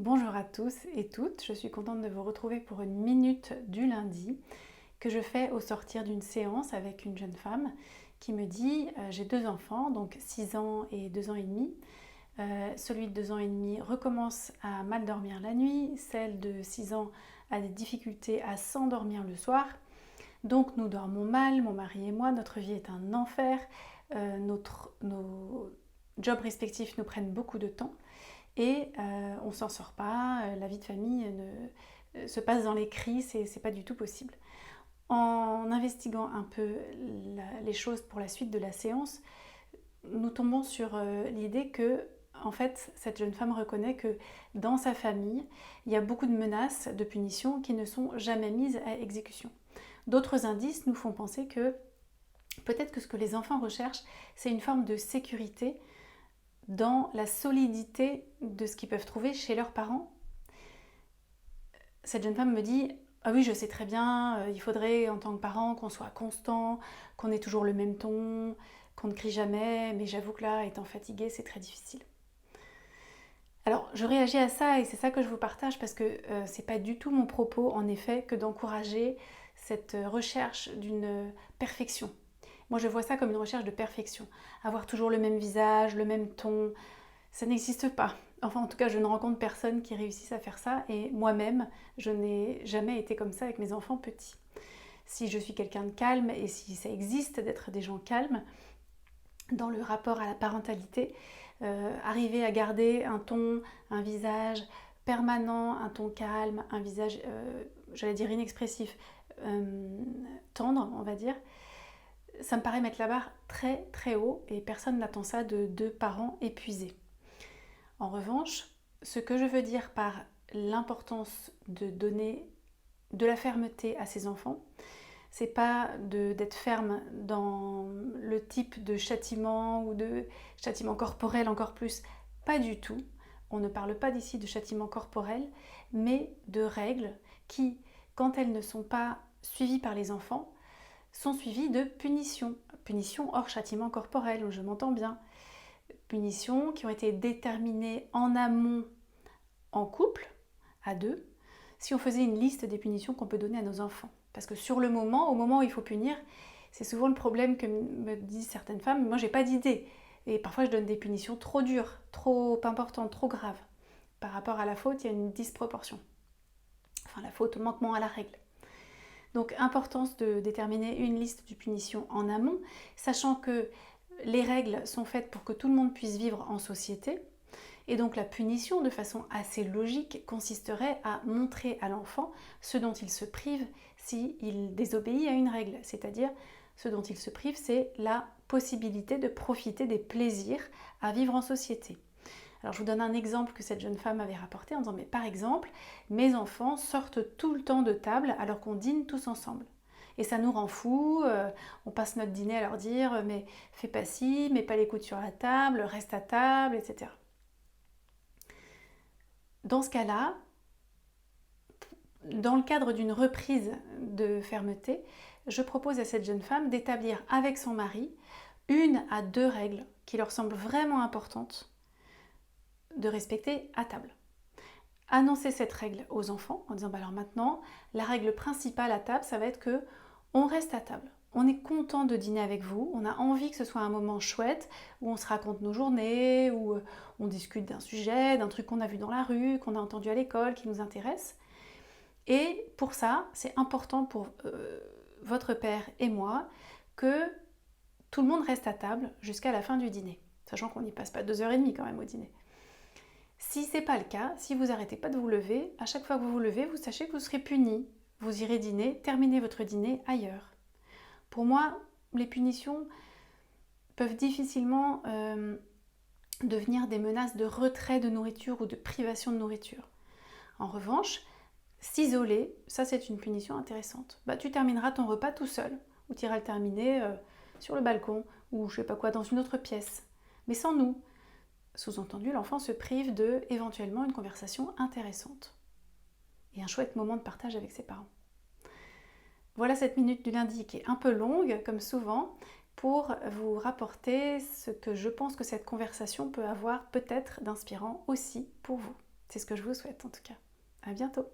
Bonjour à tous et toutes, je suis contente de vous retrouver pour une minute du lundi que je fais au sortir d'une séance avec une jeune femme qui me dit j'ai deux enfants, donc 6 ans et 2 ans et demi. Celui de 2 ans et demi recommence à mal dormir la nuit, celle de 6 ans a des difficultés à s'endormir le soir. Donc nous dormons mal, mon mari et moi, notre vie est un enfer, nos jobs respectifs nous prennent beaucoup de temps. Et on s'en sort pas, la vie de famille se passe dans les cris, c'est pas du tout possible. En investiguant un peu les choses pour la suite de la séance, nous tombons sur l'idée que, en fait, cette jeune femme reconnaît que dans sa famille, il y a beaucoup de menaces, de punitions qui ne sont jamais mises à exécution. D'autres indices nous font penser que peut-être que ce que les enfants recherchent, c'est une forme de sécurité dans la solidité de ce qu'ils peuvent trouver chez leurs parents. Cette jeune femme me dit « Ah oui, je sais très bien, il faudrait en tant que parent qu'on soit constant, qu'on ait toujours le même ton, qu'on ne crie jamais, mais j'avoue que là, étant fatiguée, c'est très difficile. » Alors, je réagis à ça et c'est ça que je vous partage parce que c'est pas du tout mon propos, en effet, que d'encourager cette recherche d'une perfection. Moi, je vois ça comme une recherche de perfection. Avoir toujours le même visage, le même ton, ça n'existe pas. Enfin, en tout cas, je ne rencontre personne qui réussisse à faire ça et moi-même, je n'ai jamais été comme ça avec mes enfants petits. Si je suis quelqu'un de calme et si ça existe d'être des gens calmes, dans le rapport à la parentalité, arriver à garder un ton, un visage permanent, un ton calme, un visage, j'allais dire inexpressif, tendre, on va dire, ça me paraît mettre la barre très très haut et personne n'attend ça de deux parents épuisés. En revanche, ce que je veux dire par l'importance de donner de la fermeté à ses enfants, c'est pas d'être ferme dans le type de châtiment ou de châtiment corporel encore plus, pas du tout. On ne parle pas d'ici de châtiment corporel, mais de règles qui, quand elles ne sont pas suivies par les enfants, sont suivies de punitions. Punitions hors châtiment corporel, je m'entends bien. Punitions qui ont été déterminées en amont en couple, à deux, si on faisait une liste des punitions qu'on peut donner à nos enfants. Parce que sur le moment, au moment où il faut punir, c'est souvent le problème que me disent certaines femmes, moi j'ai pas d'idée. Et parfois je donne des punitions trop dures, trop importantes, trop graves. Par rapport à la faute, il y a une disproportion. Enfin la faute au manquement à la règle. Donc importance de déterminer une liste de punitions en amont, sachant que les règles sont faites pour que tout le monde puisse vivre en société. Et donc la punition, de façon assez logique, consisterait à montrer à l'enfant ce dont il se prive s'il désobéit à une règle. C'est-à-dire, ce dont il se prive, c'est la possibilité de profiter des plaisirs à vivre en société. Alors je vous donne un exemple que cette jeune femme avait rapporté en disant « Mais par exemple, mes enfants sortent tout le temps de table alors qu'on dîne tous ensemble. Et ça nous rend fous, on passe notre dîner à leur dire « Mais fais pas ci, mets pas les coudes sur la table, reste à table, etc. » Dans ce cas-là, dans le cadre d'une reprise de fermeté, je propose à cette jeune femme d'établir avec son mari 1 à 2 règles qui leur semblent vraiment importantes de respecter à table. Annoncer cette règle aux enfants en disant bah alors maintenant, la règle principale à table, ça va être que on reste à table. On est content de dîner avec vous, on a envie que ce soit un moment chouette où on se raconte nos journées, où on discute d'un sujet, d'un truc qu'on a vu dans la rue, qu'on a entendu à l'école, qui nous intéresse. Et pour ça, c'est important pour votre père et moi que tout le monde reste à table jusqu'à la fin du dîner, sachant qu'on n'y passe pas 2h30 quand même au dîner. Si ce n'est pas le cas, si vous n'arrêtez pas de vous lever, à chaque fois que vous vous levez, vous sachez que vous serez puni. Vous irez dîner, terminez votre dîner ailleurs. Pour moi, les punitions peuvent difficilement devenir des menaces de retrait de nourriture ou de privation de nourriture. En revanche, s'isoler, ça c'est une punition intéressante. Bah, tu termineras ton repas tout seul, ou tu iras le terminer sur le balcon, ou je sais pas quoi, dans une autre pièce. Mais sans nous. Sous-entendu, l'enfant se prive de, éventuellement, une conversation intéressante. Et un chouette moment de partage avec ses parents. Voilà cette minute du lundi qui est un peu longue, comme souvent, pour vous rapporter ce que je pense que cette conversation peut avoir peut-être d'inspirant aussi pour vous. C'est ce que je vous souhaite en tout cas. À bientôt.